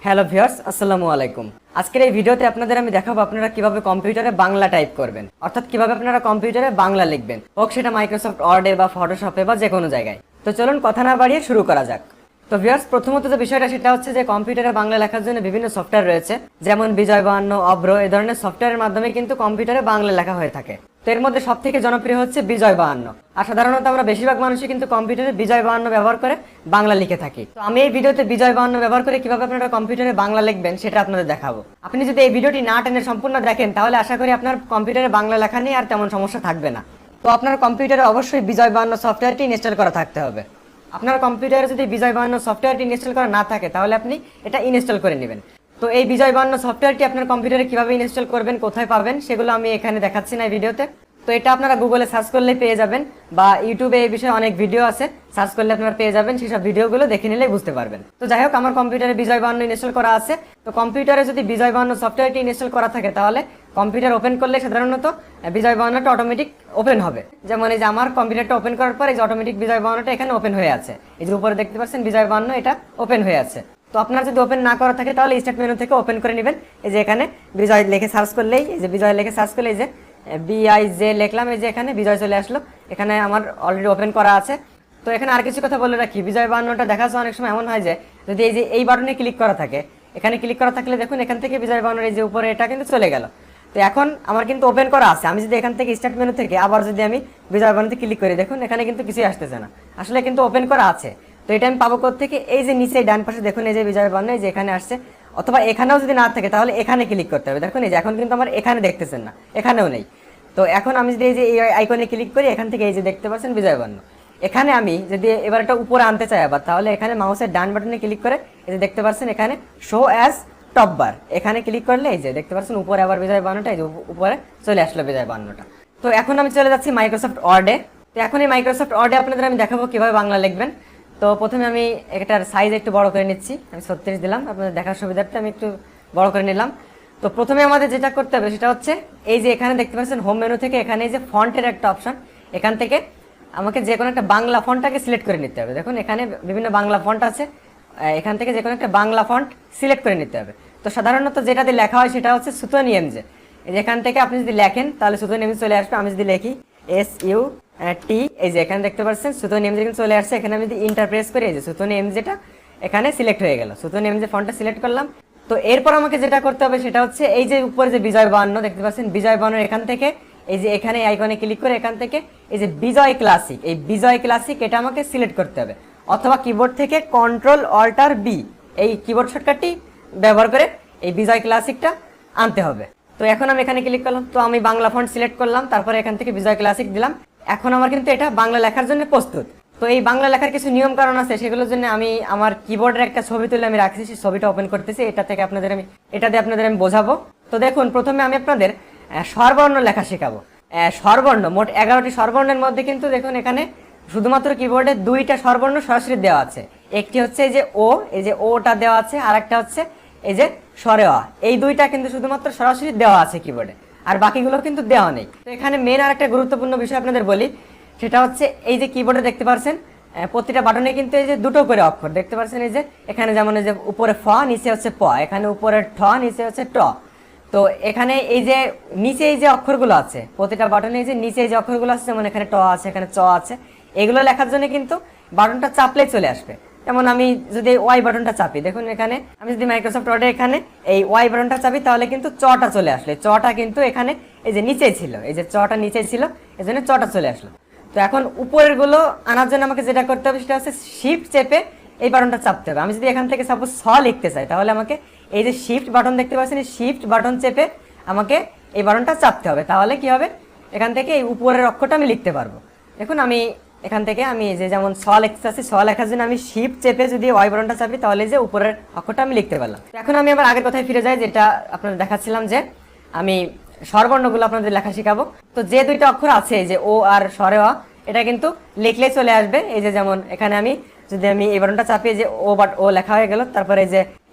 Hello viewers, আসসালামু আলাইকুম। আজকের এই ভিডিওতে আপনাদের আমি দেখাবো আপনারা কিভাবে কম্পিউটারে বাংলা টাইপ করবেন, অর্থাৎ কিভাবে আপনারা কম্পিউটারে বাংলা লিখবেন, হোক সেটা মাইক্রোসফট ওয়ার্ডে বা ফটোশপে বা যে কোনো জায়গায়। তো চলুন কথা না বাড়িয়ে শুরু করা যাক। তো ভিউয়ার্স, প্রথমত যে বিষয়টা সেটা হচ্ছে যে কম্পিউটারে বাংলা লেখার জন্য বিভিন্ন সফটওয়্যার রয়েছে, যেমন বিজয় 52, অভ্র, এই ধরনের সফটওয়্যারের মাধ্যমে কিন্তু কম্পিউটারে বাংলা লেখা হয়ে থাকে। তো এর মধ্যে সব থেকে জনপ্রিয় হচ্ছে বিজয় 52। আর সাধারণত আমরা বেশিরভাগ মানুষই কিন্তু কম্পিউটারে বিজয় 52 ব্যবহার করে বাংলা লিখে থাকি। তো আমি এই ভিডিওতে বিজয় 52 ব্যবহার করে কিভাবে আপনারা কম্পিউটারে বাংলা লিখবেন সেটা আপনাদের দেখাবো। আপনি যদি এই ভিডিওটি না টেনে সম্পূর্ণ দেখেন তাহলে আশা করি আপনার কম্পিউটারে বাংলা লেখা নিয়ে আর তেমন সমস্যা থাকবে না। তো আপনার কম্পিউটারে অবশ্যই বিজয় 52 সফটওয়্যারটি ইনস্টল করা থাকতে হবে। আপনার কম্পিউটারে যদি বিজয় 52 সফটওয়্যারটি ইনস্টল করা না থাকে তাহলে আপনি এটা ইনস্টল করে নেবেন। তো এই বিজয় 52 সফটওয়্যারটি আপনার কম্পিউটারে কিভাবে ইনস্টল করবেন, কোথায় পাবেন, সেগুলো আমি এখানে দেখাচ্ছি না এই ভিডিওতে। তো এটা আপনারা গুগলে সার্চ করলে পেয়ে যাবেন, বা ইউটিউবে এই বিষয়ে অনেক ভিডিও আছে, সার্চ করলে আপনারা পেয়ে যাবেন, সেসব ভিডিওগুলো দেখে নিলেই বুঝতে পারবেন। তো যাই হোক, আমার কম্পিউটারে বিজয় 52 ইনস্টল করা আছে। তো কম্পিউটারে যদি বিজয় 52 সফটওয়্যারটি ইনস্টল করা থাকে তাহলে কম্পিউটার ওপেন করলে সাধারণত বিজয় 52টা অটোমেটিক ওপেন হবে। যেমন এই যে আমার কম্পিউটারটা ওপেন করার পর এই যে অটোমেটিক বিজয় 52টা এখানে ওপেন হয়ে আছে। এই যে উপরে দেখতে পাচ্ছেন বিজয় 52 এটা ওপেন হয়ে আছে। তো আপনার যদি ওপেন না করা থাকে তাহলে স্টার্ট মেনু থেকে ওপেন করে নেবেন। এই যে এখানে বিজয় লিখে সার্চ করলেই, এই যে বিজয় লিখে সার্চ করলে, এই যে BIJ লিখলাম, এই যে এখানে বিজয় চলে আসলো। এখানে আমার অলরেডি ওপেন করা আছে। তো এখানে আর কিছু কথা বলে রাখি, বিজয় 52টা দেখা যায় অনেক সময় এমন হয় যে যদি এই যে এই বাটনে ক্লিক করা থাকে, এখানে ক্লিক করা থাকলে দেখুন এখান থেকে বিজয় 52 এই যে উপরে এটা কিন্তু চলে গেল। তো এখন আমার কিন্তু ওপেন করা আছে, আমি যদি এখান থেকে স্টার্ট মেনু থেকে আবার যদি আমি বিজয় 52তে ক্লিক করি, দেখুন এখানে কিন্তু কিছুই আসতেছে না, আসলে কিন্তু ওপেন করা আছে। তো এটা আমি পাবো থেকে, এই যে নিচে ডান পাশে দেখুন এই যে বিজয় 52 এই যে এখানে আসছে, অথবা এখানেও যদি না থাকে তাহলে এখানে ক্লিক করতে হবে। দেখুন এই যে এখন কিন্তু আমার এখানে দেখতেছেন না, এখানেও নেই। তো এখন আমি যদি এই যে এই আইকনে ক্লিক করি, এখান থেকে এই যে দেখতে পাচ্ছেন বিজয় 52, এখানে আমি যদি এবার একটা উপরে আনতে চাই আবার, তাহলে এখানে মাউসের ডান বাটনে ক্লিক করে এই যে দেখতে পাচ্ছেন এখানে শো অ্যাজ টপ বার, এখানে ক্লিক করলে এই যে দেখতে পাচ্ছেন উপরে আবার বিজয় 52টা এই যে উপরে চলে আসলো বিজয় 52টা। তো এখন আমি চলে যাচ্ছি মাইক্রোসফট ওয়ার্ডে। তো এখন এই মাইক্রোসফট ওয়ার্ডে আপনাদের আমি দেখাবো কিভাবে বাংলা লিখবেন। তো প্রথমে আমি এটার সাইজ একটু বড় করে নিচ্ছি, আমি 36 দিলাম, আপনাদের দেখার সুবিধার্থে আমি একটু বড় করে নিলাম। তো প্রথমে আমাদের যেটা করতে হবে সেটা হচ্ছে এই যে এখানে দেখতে পাচ্ছেন হোম মেনু থেকে এখানে এই যে ফন্টের একটা অপশন, এখান থেকে আমাকে যে কোনো একটা বাংলা ফন্টটাকে সিলেক্ট করে নিতে হবে। দেখুন এখানে বিভিন্ন বাংলা ফন্ট আছে, এখান থেকে যে কোনো একটা বাংলা ফন্ট সিলেক্ট করে নিতে হবে। তো সাধারণত যেটাতে লেখা হয় সেটা হচ্ছে সুতনি এমজে। এখান থেকে আপনি যদি লেখেন তাহলে সুতনি এমজে চলে আসবে। আমি যদি লিখি SUT, এই যে এখানে দেখতে পাচ্ছেন সুতনি এমজে কিন্তু চলে আসছে। এখানে আমি যদি ইন্টার প্রেস করি, এই যে সুতনি এমজেটা এখানে সিলেক্ট হয়ে গেল, সুতনি এমজে ফন্টটা সিলেক্ট করলাম। তো এরপর আমাকে যেটা করতে হবে সেটা হচ্ছে এই যে উপরে যে বিজয় 52 দেখতে পাচ্ছেন, বিজয় 52 এখান থেকে এই যে এখানে আইকনে ক্লিক করে এখান থেকে এই যে বিজয় ক্লাসিক, এই বিজয় ক্লাসিক এটা আমাকে সিলেক্ট করতে হবে, অথবা কিবোর্ড থেকে Ctrl-Alt-B এই কিবোর্ড শর্টকাটটি ব্যবহার করে এই বিজয় ক্লাসিকটা আনতে হবে। তো এখন আমি এখানে ক্লিক করলাম, তো আমি বাংলা ফন্ট সিলেক্ট করলাম, তারপরে এখান থেকে বিজয় ক্লাসিক দিলাম। এখন আমার কিন্তু এটা বাংলা লেখার জন্য প্রস্তুত। তো এই বাংলা লেখার কিছু নিয়ম কারণ আছে, সেগুলোর জন্য আমি আমার কিবোর্ডের একটা ছবি তুলে আমি রাখছি, সেই ছবিটা ওপেন করতেছি। এটা দিয়ে আপনাদের আমি বোঝাবো। তো দেখুন প্রথমে আমি আপনাদের স্বরবর্ণ লেখা শেখাবো। স্বরবর্ণ মোট 11টি স্বরবর্ণের মধ্যে কিন্তু দেখুন এখানে শুধুমাত্র কিবোর্ডে 2টা স্বরবর্ণ সরাসরি দেওয়া আছে। একটি হচ্ছে এই যে ও, এই যে ওটা দেওয়া আছে, আর একটা হচ্ছে এই যে স্বরে অ, এই 2টা কিন্তু শুধুমাত্র সরাসরি দেওয়া আছে কিবোর্ডে, আর বাকিগুলো কিন্তু দেওয়া নেই। তো এখানে মেন আর একটা গুরুত্বপূর্ণ বিষয় আপনাদের বলি, সেটা হচ্ছে এই যে কিবোর্ডে দেখতে পাচ্ছেন প্রতিটা বাটনে কিন্তু এই যে দুটো করে অক্ষর দেখতে পাচ্ছেন। এই যে এখানে যেমন এই যে উপরে ফ, নিচে হচ্ছে প, এখানে উপরে ঠ, নিচে হচ্ছে ট। তো এখানে এই যে নিচে এই যে অক্ষরগুলো আছে প্রতিটা বাটনে, এই যে নিচে এই যে অক্ষরগুলো আছে, যেমন এখানে ট আছে, এখানে চ আছে, এগুলো লেখার জন্য কিন্তু বাটনটা চাপলে চলে আসবে। যেমন আমি যদি ওয়াই বাটনটা চাপি, দেখুন এখানে আমি যদি মাইক্রোসফট ওয়ার্ডে এখানে এই ওয়াই বাটনটা চাপি তাহলে কিন্তু চটা চলে আসলে, চটা কিন্তু এখানে এই যে নিচে ছিল, এই যে চটা নিচে ছিল, এই জন্য চটা চলে আসলো। তো এখন উপরের গুলো আনার জন্য আমাকে যেটা করতে হবে সেটা হচ্ছে শিফট চেপে এই বাটনটা চাপতে হবে। আমি যদি এখান থেকে সাপোজ স লিখতে চাই তাহলে আমাকে এই যে শিফট বাটন দেখতে পাচ্ছেন, এই শিফট বাটন চেপে আমাকে এই বাটনটা চাপতে হবে, তাহলে কি হবে এখান থেকে এই উপরের অক্ষরটা আমি লিখতে পারবো। দেখুন আমি এখান থেকে আমি যে যেমন স লিখতে চাচ্ছি, স লেখার জন্য আমি শিফট চেপে যদি ওয়াই বাটনটা চাপি তাহলে যে উপরের অক্ষরটা আমি লিখতে পারলাম। এখন আমি আবার আগের কথায় ফিরে যাই, যেটা আপনাদের দেখাচ্ছিলাম যে আমি স্বরবর্ণগুলো আপনাদের লেখা শেখাবো। তো যে 2টা অক্ষর আছে যে ও আর স্বরে অ, এটা কিন্তু লিখলেই চলে আসবে। এই যে যেমন এখানে আমি যদি আমি এই বাটনটা চাপি, যে ও লেখা হয়ে গেল, তারপরে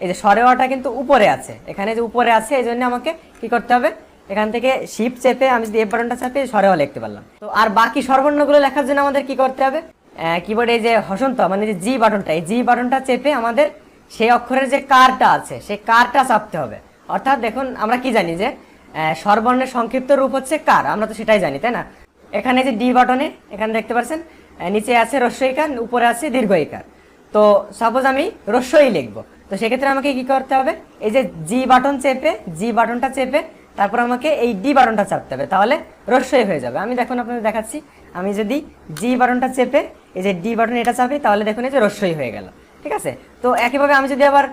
এই যে স্বরে অটা কিন্তু উপরে আছে, এখানে যে উপরে আছে, এই জন্য আমাকে কি করতে হবে, এখান থেকে শিফট চেপে আমি যদি এফ বাটনটা চাপি স্বরে অ লিখতে পারলাম। তো আর বাকি স্বরবর্ণগুলো লেখার জন্য আমাদের কি করতে হবে, কিবোর্ডে এই যে হসন্ত মানে যে জি বাটনটা, এই জি বাটনটা চেপে আমাদের সেই অক্ষরের যে কারটা আছে সেই কারটা চাপতে হবে। অর্থাৎ দেখুন আমরা কি জানি যে স্বরবর্ণের সংক্ষিপ্ত রূপ হচ্ছে কার, আমরা তো সেটাই জানি তাই না। এখানে যে ডি বাটনে এখানে দেখতে পাচ্ছেন নিচে আছে রস্বইকার, উপরে আছে দীর্ঘইকার। তো সাপোজ আমি রস্বই লিখবো, তো সেক্ষেত্রে আমাকে কি করতে হবে, এই যে জি বাটনটা চেপে তারপর আমাকে এই ডি বাটনটা চাপতে হবে, তাহলে রস্বই হয়ে যাবে। আমি দেখুন আপনাদের দেখাচ্ছি, আমি যদি জি বাটনটা চেপে এই যে ডি বাটন এটা চাপি তাহলে দেখুন এই যে রস্বই হয়ে গেল, ঠিক আছে। তো একইভাবে আমি যদি আবার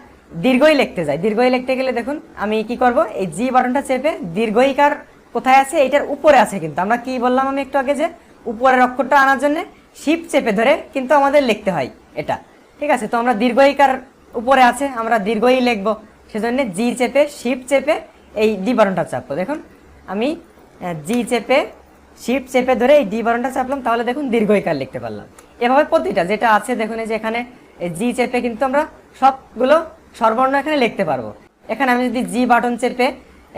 দীর্ঘই লিখতে যাই, দীর্ঘই লিখতে গেলে দেখুন আমি কি করব, এই জি বাটনটা চেপে দীর্ঘইকার কোথায় আছে, এটার উপরে আছে। কিন্তু আমরা কি বললাম আমি একটু আগে, যে উপরের অক্ষরটা আনার জন্য শিফট চেপে ধরে কিন্তু আমাদের লিখতে হয় এটা, ঠিক আছে। তো আমরা দীর্ঘইকার উপরে আছে, আমরা দীর্ঘই লিখবো, সেজন্য জি চেপে শিফট চেপে এই ডি বাটনটা চাপবো। দেখুন আমি জি চেপে শিফট চেপে ধরে এই ডি বাটনটা চাপলাম, তাহলে দেখুন দীর্ঘইকার লিখতে পারলাম। এভাবে প্রতিটা যেটা আছে দেখুন এই যে এখানে জি চেপে কিন্তু আমরা সবগুলো স্বরবর্ণ এখানে লিখতে পারবো। এখানে আমি যদি জি বাটন চেপে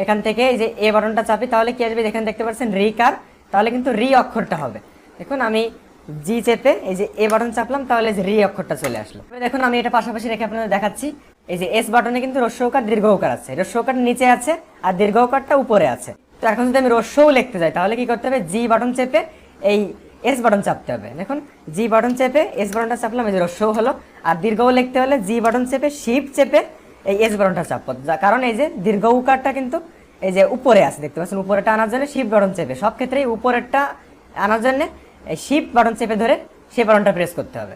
এখান থেকে এই যে এ বাটনটা চাপি তাহলে কি আসবে, এখানে দেখতে পাচ্ছেন রি কার, তাহলে কিন্তু রি অক্ষরটা হবে। দেখুন আমি জি চেপে এই যে এ বাটন চাপলাম, তাহলে যে রি অক্ষরটা চলে আসলো। দেখুন আমি এটা পাশাপাশি রেখে আপনাদের দেখাচ্ছি, এই যে এস বাটনে কিন্তু রস্বকার দীর্ঘকার আছে, রস্বকার নিচে আছে আর দীর্ঘকারটা উপরে আছে। তো এখন যদি আমি রস্যও লিখতে যাই তাহলে কি করতে হবে, জি বাটন চেপে এই এস বাটন চাপতে হবে। দেখুন জি বাটন চেপে এস বাটনটা চাপলাম, এই যে রস্যও হলো। আর দীর্ঘও লিখতে হলে জি বাটন চেপে শিফট চেপে এই এস বাটনটা চাপবো, কারণ এই যে দীর্ঘ উকারটা কিন্তু এই যে উপরে আছে, দেখতে পাচ্ছেন উপরেটা আনার জন্য শিফট বাটন চেপে, সব ক্ষেত্রেই উপরেরটা আনার জন্য এই শিফট বাটন চেপে ধরে সেই বাটনটা প্রেস করতে হবে।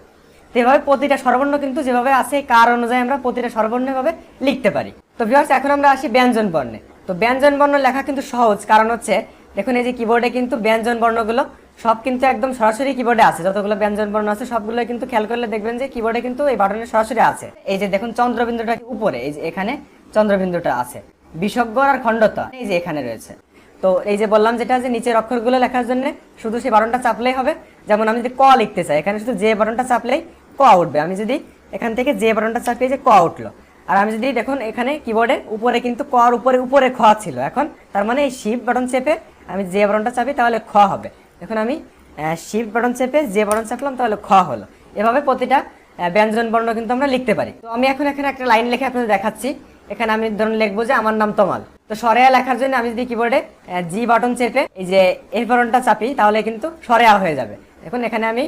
তো এভাবে প্রতিটা স্বরবর্ণ কিন্তু যেভাবে আছে কার অনুযায়ী আমরা প্রতিটা স্বরবর্ণ ভাবে লিখতে পারি। তো ভিউয়ার্স এখন আমরা আসি ব্যঞ্জন বর্ণে। তো ব্যঞ্জন বর্ণ লেখা কিন্তু সহজ, কারণ হচ্ছে দেখুন এই যে কিবোর্ডে কিন্তু ব্যঞ্জন বর্ণগুলো সব কিন্তু একদম সরাসরি কিবোর্ডে আছে, যতগুলো ব্যঞ্জন বর্ণ আছে সবগুলো কিন্তু খেয়াল করলে দেখবেন যে কিবোর্ডে কিন্তু এই বাটনে সরাসরি আছে। এই যে দেখুন চন্দ্রবিন্দুটা উপরে, এই যে এখানে চন্দ্রবিন্দুটা আছে, বিসর্গ আর খণ্ডতা এই যে এখানে রয়েছে। তো এই যে বললাম যেটা যে নিচের অক্ষরগুলো লেখার জন্য শুধু সেই বাটনটা চাপলেই হবে। যেমন আমি যদি ক লিখতে চাই, এখানে শুধু যে বাটনটা চাপলেই ক উঠবে। আমি যদি এখান থেকে যে বাটনটা চাপিয়ে যে ক উঠলো। আর আমি যদি দেখুন এখানে কিবোর্ডে উপরে কিন্তু কর উপরে খ ছিল, এখন তার মানে এই শিফট বাটন চেপে আমি যে বাটনটা চাপি তাহলে খ হবে। দেখুন আমি শিফট বাটন চেপে যে বাটন চাপলাম তাহলে খ হলো। এভাবে প্রতিটা ব্যঞ্জন বর্ণ কিন্তু আমরা লিখতে পারি। তো আমি এখন এখানে একটা লাইন লিখে আপনাদের দেখাচ্ছি। এখানে আমি ধরুন লিখবো যে আমার নাম তমাল। তো সরেয়া লেখার জন্য আমি যদি কিবোর্ডে জি বাটন চেপে এই যে এই বাটনটা চাপি তাহলে কিন্তু সরেয়া হয়ে যাবে। দেখুন এখানে আমি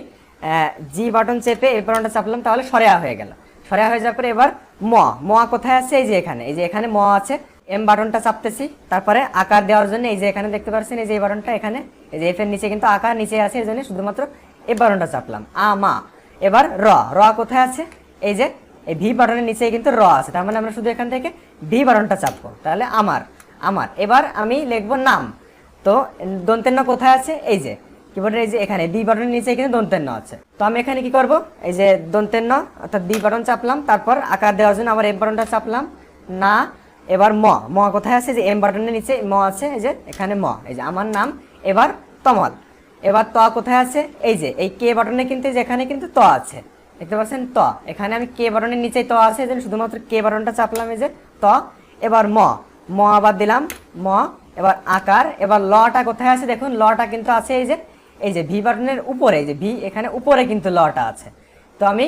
জি বাটন চেপে এই বাটনটা চাপলাম, তাহলে সরেয়া হয়ে গেল। সরেয়া হয়ে যাওয়ার পরে এবার ম কোথায় আছে, এই যে এখানে ম আছে। এম বাটনটা চাপতেছি, তারপরে আকার দেওয়ার জন্য এই যে এখানে দেখতে পাচ্ছেন এই যে এই বাটনটা, এখানে এই যে এফ এর নিচে কিন্তু আকার নিচে আছে, এই জন্য শুধুমাত্র এই বাটনটা চাপলাম। মা। এবার র কোথায় আছে, এই যে এই ভি বাটনের নিচে কিন্তু র আছে, তার মানে আমরা শুধু এখান থেকে ভি বাটনটা চাপবো, তাহলে আমার। এবার আমি লিখবো নাম। তো দন্তের ন কোথায় আছে, এই যে কিবোর্ডের এই যে এখানে বি বাটনের নিচে কিন্তু দন্তের ন আছে। তো আমি এখানে কি করব, এই যে দন্তের ন অর্থাৎ বি বাটন চাপলাম, তারপর আকার দেওয়ার জন্য আবার এম বাটনটা চাপলাম না। এবার ম কোথায় আছে, যে এম বাটনের নিচে ম আছে, এই যে এখানে ম, এই যে আমার নাম। এবার তমাল। এবার ত কোথায় আছে, এই যে এই কে বাটনে কিন্তু যেখানে কিন্তু ত আছে, দেখতে পাচ্ছেন ত, এখানে আমি কে বাটনের নিচেই ত আছে, এই জন্য শুধুমাত্র কে বাটনটা চাপলাম, এই যে ত। এবার ম আবার দিলাম ম। এবার আকার। এবার লটা কোথায় আছে, দেখুন লটা কিন্তু আছে এই যে ভি বাটনের উপরে, এই যে ভি এখানে উপরে কিন্তু লটা আছে। তো আমি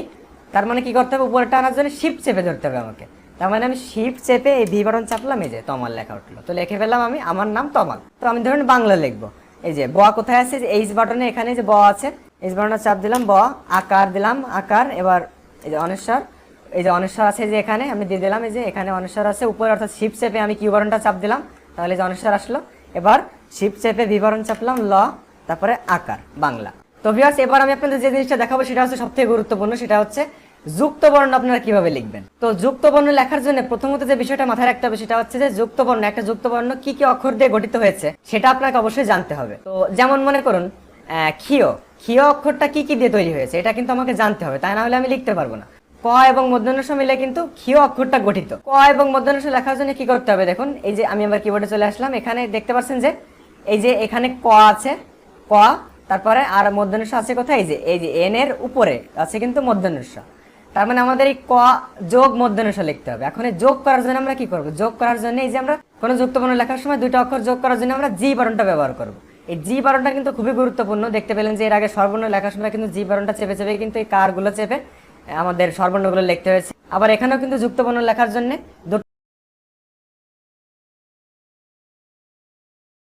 তার মানে কি করতে হবে, উপরেটা আনার জন্য শিফট চেপে ধরতে হবে আমাকে। তার মানে আমি শিফট চেপে এই ভি বাটন চাপলাম, এই যে তমাল লেখা উঠলো। তো লিখে ফেললাম আমি আমার নাম তমাল। তো আমি ধরুন বাংলা লিখবো, এই যে ব কোথায় আছে, যে এইচ বাটনে এখানে যে ব আছে, এইচ বাটনটা চাপ দিলাম, ব। আকার দিলাম আকার। এবার এই যে অনেশ্বর, এই যে অনেশ্বর আছে যে এখানে আমি দিয়ে দিলাম, এই যে এখানে অনেশ্বর আছে উপরে, অর্থাৎ শিফট চেপে আমি কিউ বাটনটা চাপ দিলাম, তাহলে যে অনেশ্বর আসলো। এবার শিফট চেপে ভি বাটন চাপলাম, ল, তারপরে আকার বাংলা। তো ভিউয়ার্স এবার আমি আপনাদের যে জিনিসটা দেখাবো সেটা হচ্ছে সবথেকে গুরুত্বপূর্ণ, সেটা হচ্ছে যুক্ত বর্ণ আপনারা কিভাবে লিখবেন। তো যুক্ত বর্ণ লেখার জন্য প্রথমত যে বিষয়টা মাথায় রাখতে হবে সেটা হচ্ছে যে যুক্ত বর্ণ, একটা যুক্ত বর্ণ কি কি অক্ষর দিয়ে গঠিত হয়েছে সেটা আপনাকে অবশ্যই জানতে হবে। তো যেমন মনে করুন ক্ষীয় অক্ষরটা কি কি দিয়ে তৈরি হয়েছে এটা কিন্তু আমাকে জানতে হবে, তাই না হলে আমি লিখতে পারবো না। ক এবং মূর্ধন্য ষ মিলে কিন্তু ক্ষীয় অক্ষরটা গঠিত। ক এবং মূর্ধন্য ষ লেখার জন্য কি করতে হবে, দেখুন এই যে আমি আমার কিবোর্ডে চলে আসলাম, এখানে দেখতে পাচ্ছেন যে এই যে এখানে ক আছে, ক, তারপরে আর মূর্ধন্য ষ আছে কোথায়, এই যে এন এর উপরে আছে কিন্তু মূর্ধন্য ষ। তার মানে আমাদের এই ক যোগ মূর্ধন্য ষ লিখতে হবে। এখন এই যোগ করার জন্য আমরা কি করব, যোগ করার জন্য এই যে আমরা কোনো যুক্ত বর্ণ লেখার সময় দুইটা অক্ষর যোগ করার জন্য আমরা জি বাটনটা ব্যবহার করব। এই জি বাটনটা কিন্তু খুবই গুরুত্বপূর্ণ। দেখতে পেলেন যে এর আগে স্বরবর্ণ লেখার সময় কিন্তু জি বাটনটা চেপে কিন্তু এই কারগুলো চেপে আমাদের স্বরবর্ণগুলো লিখতে হয়েছে। আবার এখানেও কিন্তু যুক্তবর্ণ লেখার জন্য দুটো